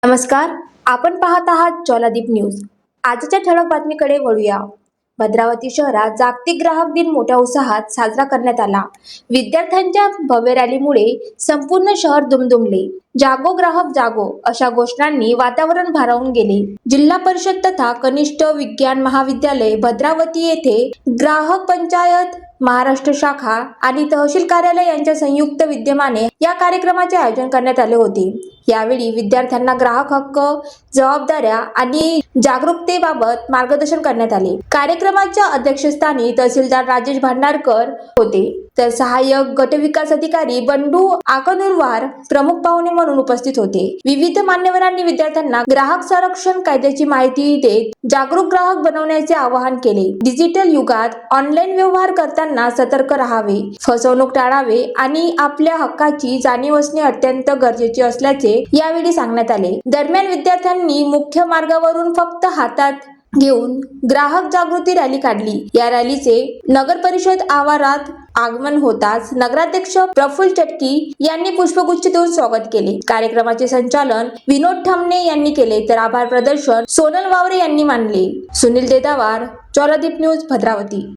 नमस्कार, आपण पाहत आहात ज्वालादीप न्यूज। आजच्या ठळक बातमीकडे वळूया। भद्रावती शहरात जागतिक ग्राहक दिन मोठ्या उत्साहात साजरा करण्यात आला। विद्यार्थ्यांच्या भव्य रॅलीमुळे संपूर्ण शहर दुमदुमले। जागो ग्राहक जागो अशा घोषणांनी वातावरण भारावून गेले। जिल्हा परिषद तथा कनिष्ठ विज्ञान महाविद्यालय भद्रावती येथे ग्राहक पंचायत महाराष्ट्र शाखा आणि तहसील कार्यालय यांच्या संयुक्त विद्यमाने या कार्यक्रमाचे आयोजन करण्यात आले होते। यावेळी विद्यार्थ्यांना ग्राहक हक्क, जबाबदाऱ्या आणि जागरूकतेबाबत मार्गदर्शन करण्यात आले। कार्यक्रमाच्या अध्यक्षस्थानी तहसीलदार राजेश भांडारकर होते, तर सहाय्यक गटविकास अधिकारी बंडू आकनुरवार प्रमुख पाहुणे म्हणून उपस्थित होते। विविध मान्यवरांनी विद्यार्थ्यांना ग्राहक संरक्षण कायद्याची माहिती देत जागरूक ग्राहक बनवण्याचे आवाहन केले। डिजिटल युगात ऑनलाईन व्यवहार करताना सतर्क राहावे, फसवणूक टाळावे आणि आपल्या हक्काची जाणीव असणे अत्यंत गरजेचे असल्याचे यावेळी सांगण्यात आले। दरम्यान विद्यार्थ्यांनी मुख्य मार्गावरून फक्त हातात घेऊन ग्राहक जागृती रॅली काढली। या रॅलीचे नगर परिषद आवारात आगमन होताच नगराध्यक्ष प्रफुल्ल चटकी यांनी पुष्पगुच्छ देऊन स्वागत केले। कार्यक्रमाचे संचालन विनोद ठमणे यांनी केले, तर आभार प्रदर्शन सोनल वावरे यांनी मानले। सुनील देदावार, ज्वालादीप न्यूज, भद्रावती।